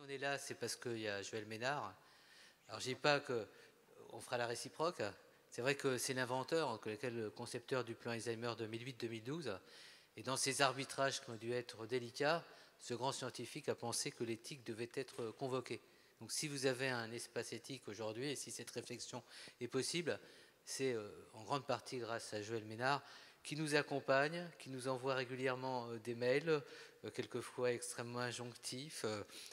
on est là, c'est parce qu'il y a Joël Ménard. Alors, je ne dis pas qu'on fera la réciproque. C'est vrai que c'est l'inventeur, le concepteur du plan Alzheimer 2008-2012. Et dans ces arbitrages qui ont dû être délicats, ce grand scientifique a pensé que l'éthique devait être convoquée. Donc, si vous avez un espace éthique aujourd'hui, et si cette réflexion est possible, c'est en grande partie grâce à Joël Ménard, qui nous accompagne, qui nous envoie régulièrement des mails, quelquefois extrêmement injonctifs.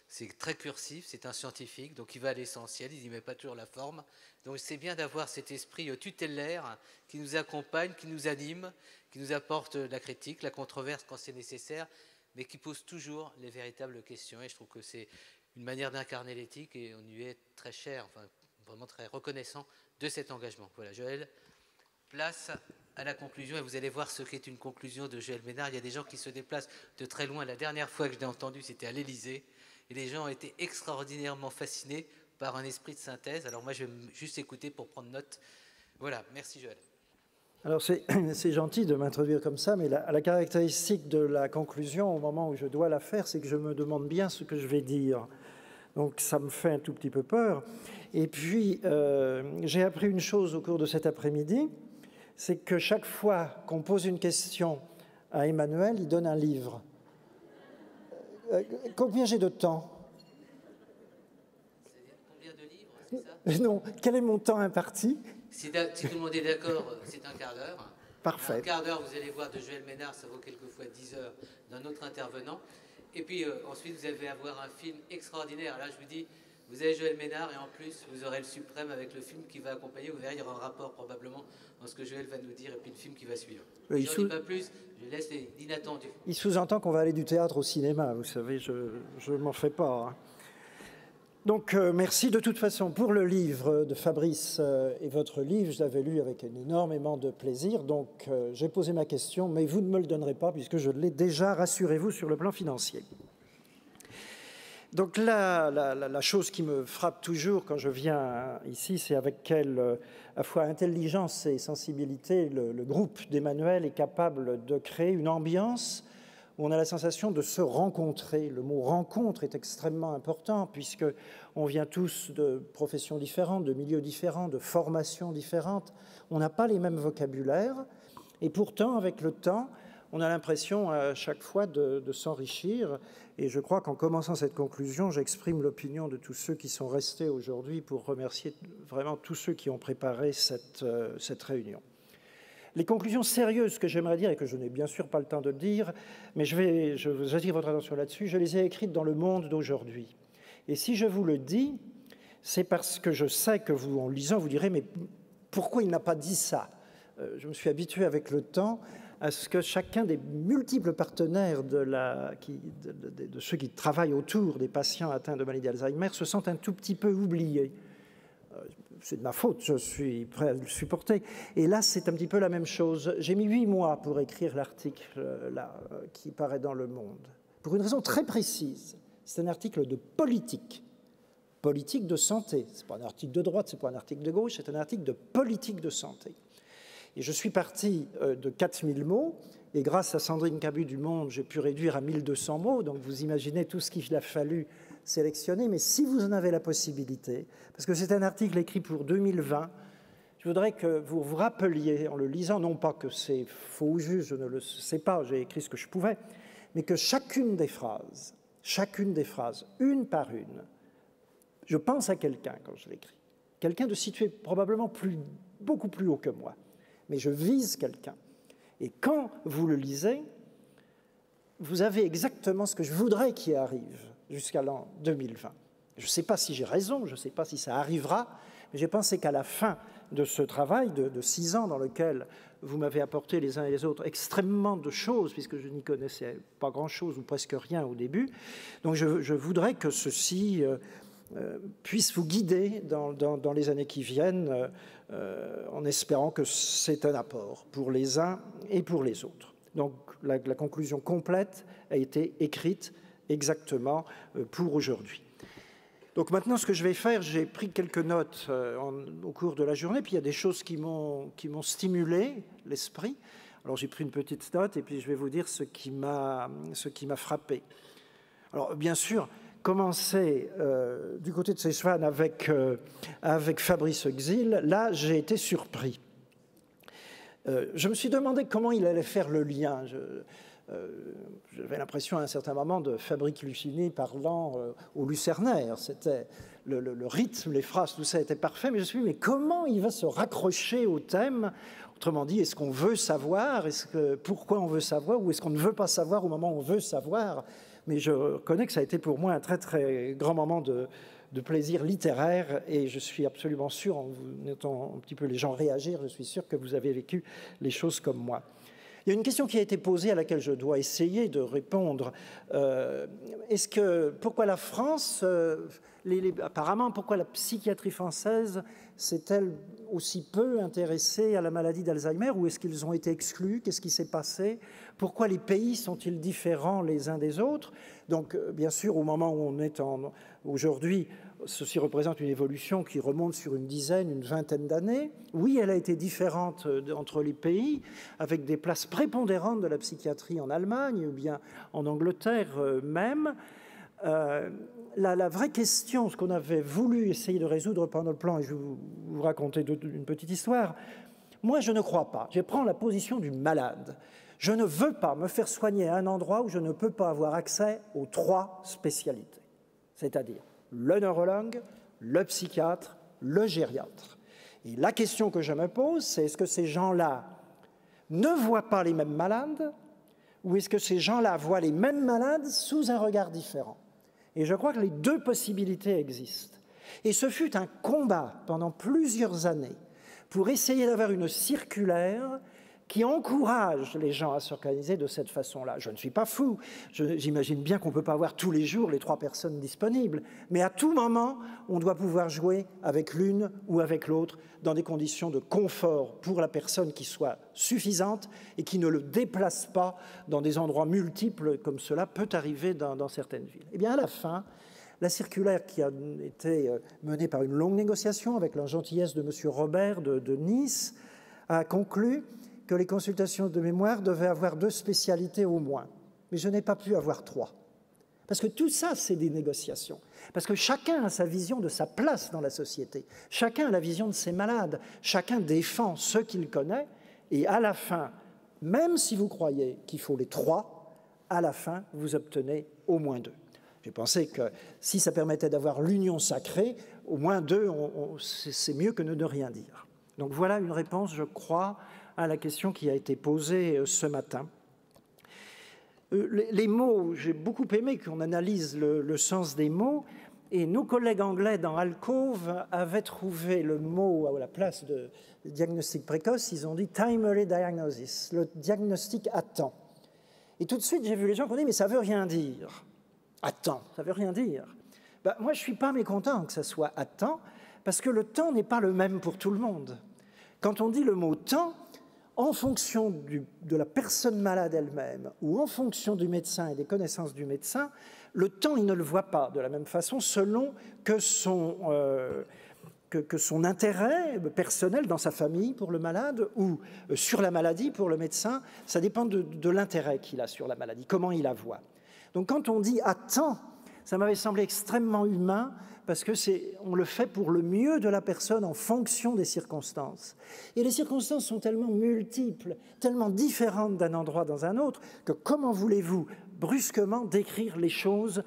C'est très cursif, c'est un scientifique, donc il va à l'essentiel, il n'y met pas toujours la forme. Donc c'est bien d'avoir cet esprit tutélaire qui nous accompagne, qui nous anime, qui nous apporte la critique, la controverse quand c'est nécessaire, mais qui pose toujours les véritables questions. Et je trouve que c'est une manière d'incarner l'éthique et on y est très cher, enfin vraiment très reconnaissant de cet engagement. Voilà, Joël, place à la conclusion, et vous allez voir ce qu'est une conclusion de Joël Ménard. Il y a des gens qui se déplacent de très loin. La dernière fois que je l'ai entendu, c'était à l'Élysée, et les gens ont été extraordinairement fascinés par un esprit de synthèse. Alors moi, je vais juste écouter pour prendre note. Voilà, merci Joël. Alors c'est gentil de m'introduire comme ça, mais la caractéristique de la conclusion, au moment où je dois la faire, c'est que je me demande bien ce que je vais dire. Donc ça me fait un tout petit peu peur. Et puis, j'ai appris une chose au cours de cet après-midi, c'est que chaque fois qu'on pose une question à Emmanuel, il donne un livre. Combien j'ai de temps? Combien de livres, c'est ça? Non, quel est mon temps imparti? Si tout le monde est d'accord, c'est un quart d'heure. Parfait. Un quart d'heure, vous allez voir, de Joël Ménard, ça vaut quelquefois 10 heures d'un autre intervenant. Et puis ensuite, vous allez avoir un film extraordinaire. Là, je vous dis, vous avez Joël Ménard et en plus, vous aurez le suprême avec le film qui va accompagner. Vous verrez, il y aura un rapport probablement dans ce que Joël va nous dire et puis le film qui va suivre. Je n'en dis pas plus, je laisse l'inattendu. Il sous-entend qu'on va aller du théâtre au cinéma, vous savez, je ne m'en fais pas. Hein. Donc, merci de toute façon pour le livre de Fabrice et votre livre. Je l'avais lu avec énormément de plaisir. Donc, j'ai posé ma question, mais vous ne me le donnerez pas puisque je l'ai déjà, rassurez-vous, sur le plan financier. Donc là, la chose qui me frappe toujours quand je viens ici, c'est avec quelle à la fois intelligence et sensibilité le groupe d'Emmanuel est capable de créer une ambiance où on a la sensation de se rencontrer. Le mot « rencontre » est extrêmement important puisqu'on vient tous de professions différentes, de milieux différents, de formations différentes. On n'a pas les mêmes vocabulaires et pourtant, avec le temps, on a l'impression à chaque fois de s'enrichir. Et je crois qu'en commençant cette conclusion, j'exprime l'opinion de tous ceux qui sont restés aujourd'hui pour remercier vraiment tous ceux qui ont préparé cette réunion. Les conclusions sérieuses que j'aimerais dire, et que je n'ai bien sûr pas le temps de dire, mais j'attire votre attention là-dessus, je les ai écrites dans Le Monde d'aujourd'hui. Et si je vous le dis, c'est parce que je sais que vous, en lisant, vous direz « mais pourquoi il n'a pas dit ça ?» Je me suis habitué avec le temps à ce que chacun des multiples partenaires de ceux qui travaillent autour des patients atteints de maladie d'Alzheimer se sentent un tout petit peu oubliés. C'est de ma faute, je suis prêt à le supporter. Et là, c'est un petit peu la même chose. J'ai mis 8 mois pour écrire l'article qui paraît dans Le Monde, pour une raison très précise. C'est un article de politique de santé. Ce n'est pas un article de droite, ce n'est pas un article de gauche, c'est un article de politique de santé. Et je suis parti de 4000 mots, et grâce à Sandrine Cabu du Monde, j'ai pu réduire à 1200 mots, donc vous imaginez tout ce qu'il a fallu sélectionner. Mais si vous en avez la possibilité, parce que c'est un article écrit pour 2020, je voudrais que vous vous rappeliez, en le lisant, non pas que c'est faux ou juste, je ne le sais pas, j'ai écrit ce que je pouvais, mais que chacune des phrases, une par une, je pense à quelqu'un quand je l'écris, quelqu'un de situé probablement beaucoup plus haut que moi, mais je vise quelqu'un. Et quand vous le lisez, vous avez exactement ce que je voudrais qu'il arrive jusqu'à l'an 2020. Je ne sais pas si j'ai raison, je ne sais pas si ça arrivera, mais j'ai pensé qu'à la fin de ce travail de 6 ans dans lequel vous m'avez apporté les uns et les autres extrêmement de choses, puisque je n'y connaissais pas grand-chose ou presque rien au début, donc je voudrais que ceci puisse vous guider dans les années qui viennent, en espérant que c'est un apport pour les uns et pour les autres. Donc la conclusion complète a été écrite exactement pour aujourd'hui. Donc maintenant, ce que je vais faire, j'ai pris quelques notes au cours de la journée, puis il y a des choses qui m'ont stimulé l'esprit. Alors j'ai pris une petite note et puis je vais vous dire ce qui m'a frappé. Alors bien sûr, commencé du côté de Seiswan avec Fabrice Exil, là, j'ai été surpris. Je me suis demandé comment il allait faire le lien. J'avais l'impression à un certain moment de Fabrice Lucchini parlant au lucernaire. C'était le rythme, les phrases, tout ça était parfait, mais je me suis dit, mais comment il va se raccrocher au thème? Autrement dit, est-ce qu'on veut savoir? Pourquoi on veut savoir? Ou est-ce qu'on ne veut pas savoir au moment où on veut savoir? Mais je reconnais que ça a été pour moi un très très grand moment de plaisir littéraire, et je suis absolument sûr, en vous entendant un petit peu les gens réagir, je suis sûr que vous avez vécu les choses comme moi. Il y a une question qui a été posée à laquelle je dois essayer de répondre. Pourquoi la France, apparemment, pourquoi la psychiatrie française s'est-elle aussi peu intéressée à la maladie d'Alzheimer, ou est-ce qu'ils ont été exclus? Qu'est-ce qui s'est passé? Pourquoi les pays sont-ils différents les uns des autres? Donc, bien sûr, au moment où on est aujourd'hui, ceci représente une évolution qui remonte sur une dizaine, une vingtaine d'années. Oui, elle a été différente entre les pays, avec des places prépondérantes de la psychiatrie en Allemagne ou bien en Angleterre même. La vraie question, ce qu'on avait voulu essayer de résoudre pendant le plan, et je vais vous raconter une petite histoire, moi je ne crois pas, je prends la position du malade. Je ne veux pas me faire soigner à un endroit où je ne peux pas avoir accès aux 3 spécialités, c'est-à-dire le neurologue, le psychiatre, le gériatre. Et la question que je me pose, c'est est-ce que ces gens-là ne voient pas les mêmes malades, ou est-ce que ces gens-là voient les mêmes malades sous un regard différent? Et je crois que les 2 possibilités existent. Et ce fut un combat pendant plusieurs années pour essayer d'avoir une circulaire qui encourage les gens à s'organiser de cette façon-là. Je ne suis pas fou, j'imagine bien qu'on ne peut pas avoir tous les jours les 3 personnes disponibles, mais à tout moment, on doit pouvoir jouer avec l'une ou avec l'autre dans des conditions de confort pour la personne qui soit suffisante et qui ne le déplace pas dans des endroits multiples comme cela peut arriver dans certaines villes. Eh bien, à la fin, la circulaire qui a été menée par une longue négociation avec la gentillesse de M. Robert de Nice a conclu que les consultations de mémoire devaient avoir 2 spécialités au moins. Mais je n'ai pas pu avoir 3. Parce que tout ça, c'est des négociations. Parce que chacun a sa vision de sa place dans la société. Chacun a la vision de ses malades. Chacun défend ceux qu'il connaît. Et à la fin, même si vous croyez qu'il faut les 3, à la fin, vous obtenez au moins 2. J'ai pensé que si ça permettait d'avoir l'union sacrée, au moins 2, c'est mieux que de rien dire. Donc voilà une réponse, je crois, à la question qui a été posée ce matin. Les mots, j'ai beaucoup aimé qu'on analyse le sens des mots, et nos collègues anglais dans Alcove avaient trouvé le mot à la place de diagnostic précoce, ils ont dit « timely diagnosis », le diagnostic à temps. Et tout de suite, j'ai vu les gens qui ont dit « mais ça ne veut rien dire ». À temps, ça ne veut rien dire. Ben, moi, je ne suis pas mécontent que ça soit à temps, parce que le temps n'est pas le même pour tout le monde. Quand on dit le mot « temps », en fonction de la personne malade elle-même ou en fonction du médecin et des connaissances du médecin, le temps, il ne le voit pas de la même façon selon que son intérêt personnel dans sa famille pour le malade ou sur la maladie pour le médecin. Ça dépend de l'intérêt qu'il a sur la maladie, comment il la voit. Donc quand on dit « à temps », ça m'avait semblé extrêmement humain parce qu'on le fait pour le mieux de la personne en fonction des circonstances. Et les circonstances sont tellement multiples, tellement différentes d'un endroit dans un autre, que comment voulez-vous brusquement décrire les choses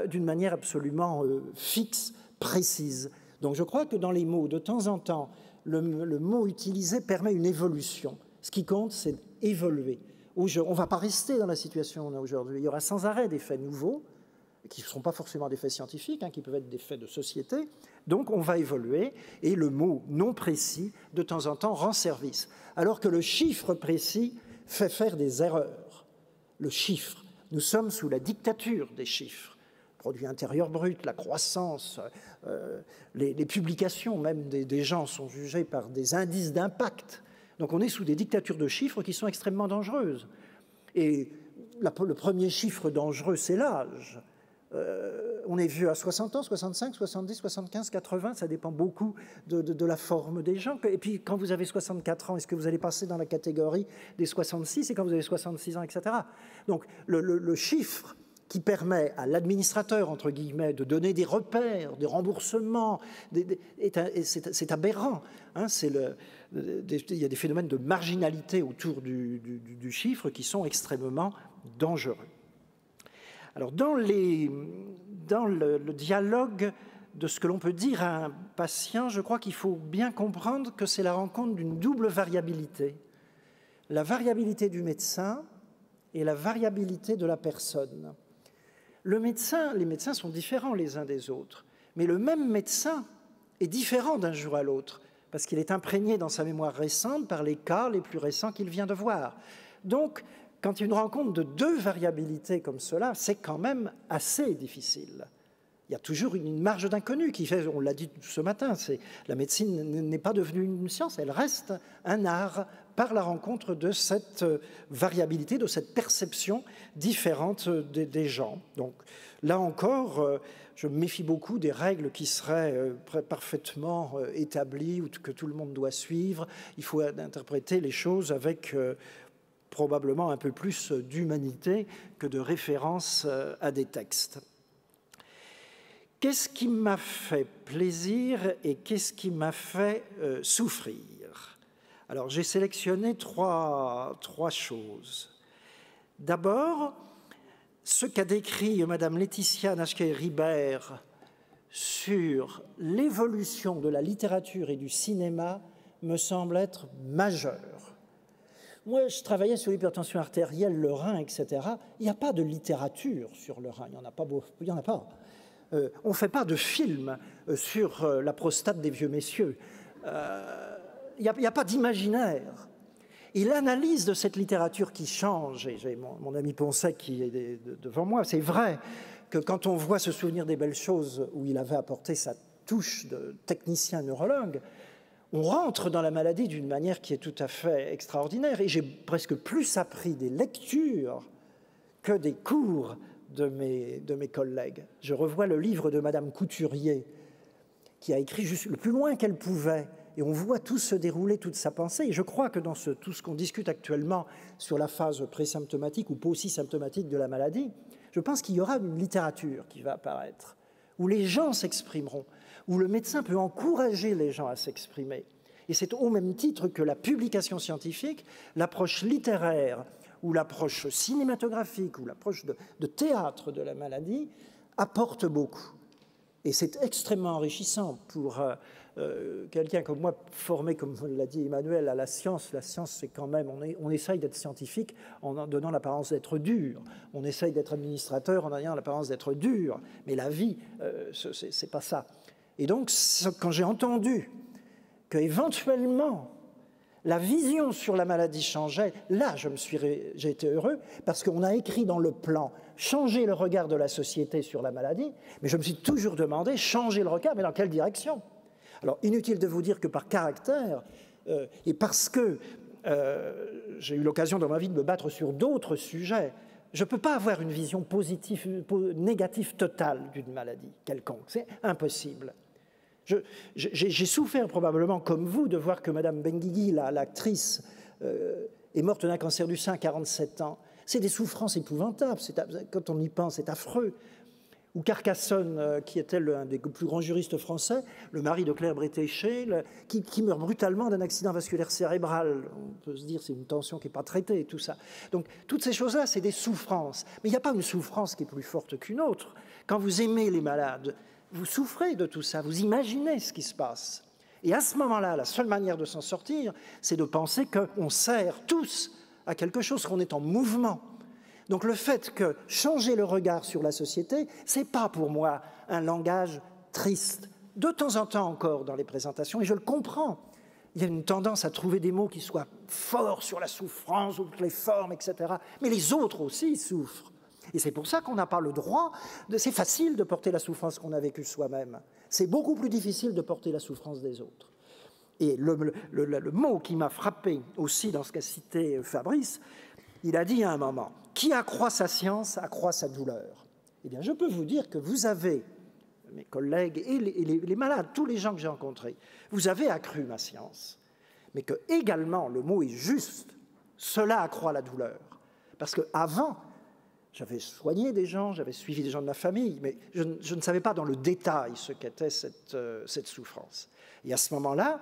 d'une manière absolument fixe, précise? Donc je crois que dans les mots, de temps en temps, le mot utilisé permet une évolution. Ce qui compte, c'est évoluer. On ne va pas rester dans la situation où on est aujourd'hui. Il y aura sans arrêt des faits nouveaux, qui ne sont pas forcément des faits scientifiques, qui peuvent être des faits de société. Donc on va évoluer, et le mot non précis, de temps en temps, rend service. Alors que le chiffre précis fait faire des erreurs. Le chiffre, nous sommes sous la dictature des chiffres. Produit intérieur brut, la croissance, les publications même des gens sont jugées par des indices d'impact. Donc on est sous des dictatures de chiffres qui sont extrêmement dangereuses. Et le premier chiffre dangereux, c'est l'âge. On est vieux à 60 ans, 65, 70, 75, 80, ça dépend beaucoup de la forme des gens. Et puis quand vous avez 64 ans, est-ce que vous allez passer dans la catégorie des 66, et quand vous avez 66 ans, etc. Donc le chiffre qui permet à l'administrateur, entre guillemets, de donner des repères, des remboursements, c'est aberrant. Hein, il y a des phénomènes de marginalité autour du chiffre qui sont extrêmement dangereux. Alors, dans le dialogue de ce que l'on peut dire à un patient, je crois qu'il faut bien comprendre que c'est la rencontre d'une double variabilité. La variabilité du médecin et la variabilité de la personne. Les médecins sont différents les uns des autres, mais le même médecin est différent d'un jour à l'autre, parce qu'il est imprégné dans sa mémoire récente par les cas les plus récents qu'il vient de voir. Donc, quand il y a une rencontre de deux variabilités comme cela, c'est quand même assez difficile. Il y a toujours une marge d'inconnu qui fait, on l'a dit ce matin, la médecine n'est pas devenue une science, elle reste un art par la rencontre de cette variabilité, de cette perception différente des gens. Donc là encore, je me méfie beaucoup des règles qui seraient parfaitement établies ou que tout le monde doit suivre. Il faut interpréter les choses avec probablement un peu plus d'humanité que de référence à des textes. Qu'est-ce qui m'a fait plaisir et qu'est-ce qui m'a fait souffrir? Alors, j'ai sélectionné trois choses. D'abord, ce qu'a décrit Madame Laetitia Nasquet-Ribert sur l'évolution de la littérature et du cinéma me semble être majeur. Moi, je travaillais sur l'hypertension artérielle, le rein, etc. Il n'y a pas de littérature sur le rein, il n'y en a pas. On ne fait pas de film sur la prostate des vieux messieurs. Il n'y a pas d'imaginaire. Et l'analyse de cette littérature qui change, et j'ai mon ami Poncet qui est devant moi, c'est vrai que quand on voit se souvenir des belles choses où il avait apporté sa touche de technicien neurologue, on rentre dans la maladie d'une manière qui est tout à fait extraordinaire. Et j'ai presque plus appris des lectures que des cours de mes collègues. Je revois le livre de Madame Couturier, qui a écrit juste le plus loin qu'elle pouvait, et on voit tout se dérouler, toute sa pensée. Et je crois que dans tout ce qu'on discute actuellement sur la phase présymptomatique ou post-symptomatique de la maladie, je pense qu'il y aura une littérature qui va apparaître, où les gens s'exprimeront, où le médecin peut encourager les gens à s'exprimer. Et c'est au même titre que la publication scientifique, l'approche littéraire, ou l'approche cinématographique, ou l'approche de théâtre de la maladie, apporte beaucoup. Et c'est extrêmement enrichissant pour quelqu'un comme moi, formé, comme l'a dit Emmanuel, à la science. La science, c'est quand même, on essaye d'être scientifique en donnant l'apparence d'être dur. On essaye d'être administrateur en ayant l'apparence d'être dur. Mais la vie, c'est pas ça. Et donc, quand j'ai entendu qu'éventuellement, la vision sur la maladie changeait, là, j'ai été heureux, parce qu'on a écrit dans le plan « changer le regard de la société sur la maladie », mais je me suis toujours demandé « changer le regard », mais dans quelle direction? Alors, inutile de vous dire que par caractère, et parce que j'ai eu l'occasion dans ma vie de me battre sur d'autres sujets, je ne peux pas avoir une vision négative totale d'une maladie quelconque, c'est impossible. J'ai souffert probablement, comme vous, de voir que Mme Benguigui, l'actrice, est morte d'un cancer du sein à 47 ans. C'est des souffrances épouvantables. Quand on y pense, c'est affreux. Ou Carcassonne, qui était l'un des plus grands juristes français, le mari de Claire Bretéché, qui meurt brutalement d'un accident vasculaire cérébral. On peut se dire c'est une tension qui n'est pas traitée et tout ça. Donc toutes ces choses-là, c'est des souffrances. Mais il n'y a pas une souffrance qui est plus forte qu'une autre. Quand vous aimez les malades, vous souffrez de tout ça, vous imaginez ce qui se passe. Et à ce moment-là, la seule manière de s'en sortir, c'est de penser qu'on sert tous à quelque chose, qu'on est en mouvement. Donc le fait que changer le regard sur la société, ce n'est pas pour moi un langage triste. De temps en temps encore dans les présentations, et je le comprends, il y a une tendance à trouver des mots qui soient forts sur la souffrance ou toutes les formes, etc. Mais les autres aussi souffrent. Et c'est pour ça qu'on n'a pas le droit, c'est facile de porter la souffrance qu'on a vécue soi-même. C'est beaucoup plus difficile de porter la souffrance des autres. Et le mot qui m'a frappé aussi dans ce qu'a cité Fabrice, il a dit à un moment, qui accroît sa science accroît sa douleur. Eh bien, je peux vous dire que vous avez, mes collègues et les malades, tous les gens que j'ai rencontrés, vous avez accru ma science. Mais que également, le mot est juste, cela accroît la douleur. Parce qu'avant, J'avais soigné des gens, j'avais suivi des gens de ma famille, mais je ne savais pas dans le détail ce qu'était cette souffrance. Et à ce moment-là,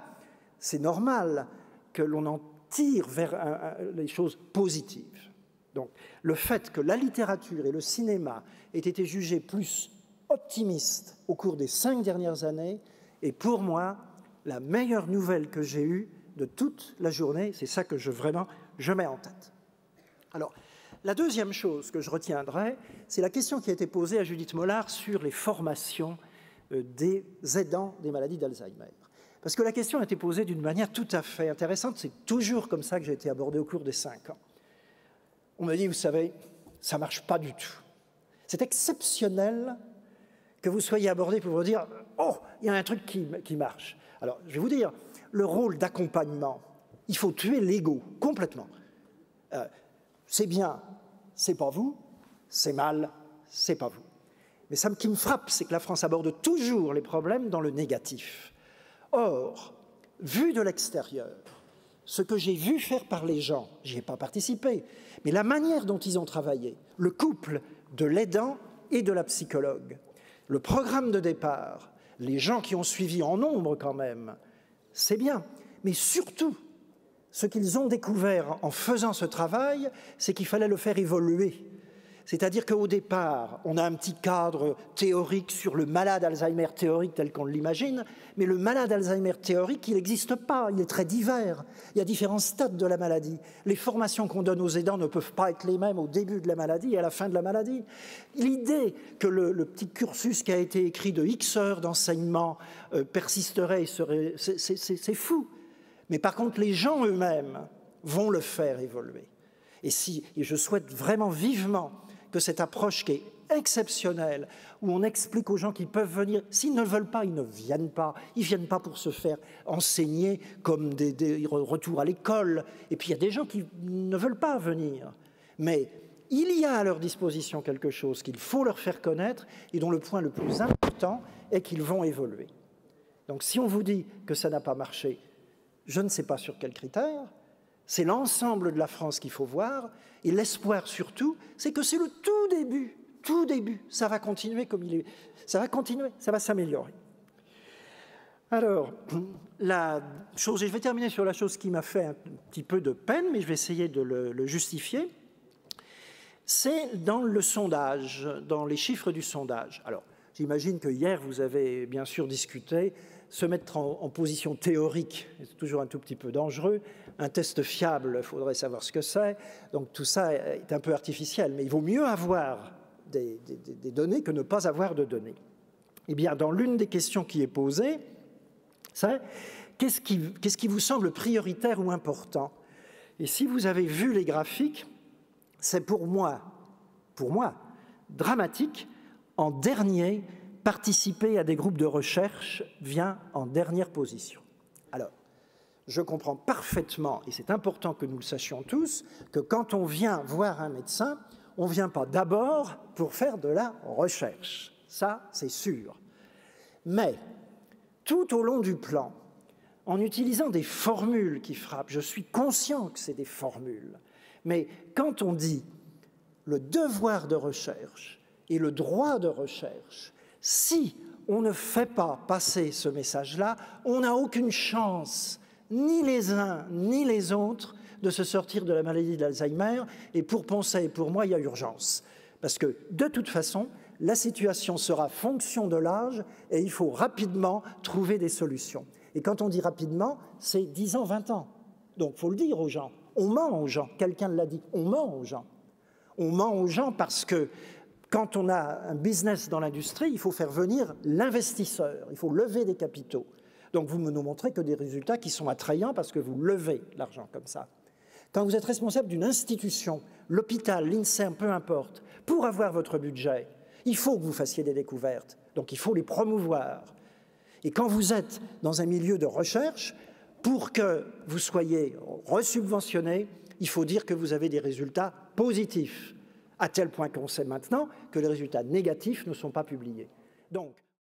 c'est normal que l'on en tire vers les choses positives. Donc, le fait que la littérature et le cinéma aient été jugés plus optimistes au cours des 5 dernières années est pour moi la meilleure nouvelle que j'ai eue de toute la journée. C'est ça que je mets en tête. Alors, la deuxième chose que je retiendrai, c'est la question qui a été posée à Judith Mollard sur les formations des aidants des maladies d'Alzheimer. Parce que la question a été posée d'une manière tout à fait intéressante. C'est toujours comme ça que j'ai été abordé au cours des 5 ans. On me dit, vous savez, ça ne marche pas du tout. C'est exceptionnel que vous soyez abordé pour vous dire « Oh, il y a un truc qui marche ». Alors, je vais vous dire, le rôle d'accompagnement, il faut tuer l'ego complètement. C'est bien, c'est pas vous, c'est mal, c'est pas vous. Mais ça qui me frappe, c'est que la France aborde toujours les problèmes dans le négatif. Or, vu de l'extérieur, ce que j'ai vu faire par les gens, j'y ai pas participé, mais la manière dont ils ont travaillé, le couple de l'aidant et de la psychologue, le programme de départ, les gens qui ont suivi en nombre quand même, c'est bien. Mais surtout, ce qu'ils ont découvert en faisant ce travail, c'est qu'il fallait le faire évoluer. C'est-à-dire qu'au départ, on a un petit cadre théorique sur le malade Alzheimer théorique tel qu'on l'imagine, mais le malade Alzheimer théorique, il n'existe pas, il est très divers. Il y a différents stades de la maladie. Les formations qu'on donne aux aidants ne peuvent pas être les mêmes au début de la maladie et à la fin de la maladie. L'idée que le petit cursus qui a été écrit de X heures d'enseignement persisterait, c'est fou. Mais par contre, les gens eux-mêmes vont le faire évoluer. Et je souhaite vraiment vivement que cette approche qui est exceptionnelle, où on explique aux gens qu'ils peuvent venir, s'ils ne veulent pas, ils ne viennent pas. Ils ne viennent pas pour se faire enseigner comme des retours à l'école. Et puis il y a des gens qui ne veulent pas venir. Mais il y a à leur disposition quelque chose qu'il faut leur faire connaître et dont le point le plus important est qu'ils vont évoluer. Donc si on vous dit que ça n'a pas marché, je ne sais pas sur quels critères. C'est l'ensemble de la France qu'il faut voir. Et l'espoir surtout, c'est que c'est le tout début. Ça va continuer comme il est. Ça va continuer, ça va s'améliorer. Alors, la chose, et je vais terminer sur la chose qui m'a fait un petit peu de peine, mais je vais essayer de le justifier, c'est dans le sondage, dans les chiffres du sondage. Alors, j'imagine que hier, vous avez bien sûr discuté. Se mettre en position théorique, c'est toujours un tout petit peu dangereux. Un test fiable, il faudrait savoir ce que c'est. Donc tout ça est un peu artificiel, mais il vaut mieux avoir des données que ne pas avoir de données. Eh bien, dans l'une des questions qui est posée, c'est qu'est-ce qui vous semble prioritaire ou important? Et si vous avez vu les graphiques, c'est pour moi, dramatique, en dernier. Participer à des groupes de recherche vient en dernière position. Alors, je comprends parfaitement, et c'est important que nous le sachions tous, que quand on vient voir un médecin, on ne vient pas d'abord pour faire de la recherche. Ça, c'est sûr. Mais, tout au long du plan, en utilisant des formules qui frappent, je suis conscient que c'est des formules, mais quand on dit le devoir de recherche et le droit de recherche, si on ne fait pas passer ce message-là, on n'a aucune chance, ni les uns ni les autres, de se sortir de la maladie d'Alzheimer. Et pour penser, pour moi, il y a urgence. Parce que, de toute façon, la situation sera fonction de l'âge et il faut rapidement trouver des solutions. Et quand on dit rapidement, c'est 10 ans, 20 ans. Donc, il faut le dire aux gens. On ment aux gens. Quelqu'un l'a dit. On ment aux gens. On ment aux gens parce que quand on a un business dans l'industrie, il faut faire venir l'investisseur, il faut lever des capitaux. Donc vous ne nous montrez que des résultats qui sont attrayants parce que vous levez l'argent comme ça. Quand vous êtes responsable d'une institution, l'hôpital, l'INSERM, peu importe, pour avoir votre budget, il faut que vous fassiez des découvertes, donc il faut les promouvoir. Et quand vous êtes dans un milieu de recherche, pour que vous soyez resubventionné, il faut dire que vous avez des résultats positifs. À tel point qu'on sait maintenant que les résultats négatifs ne sont pas publiés. Donc,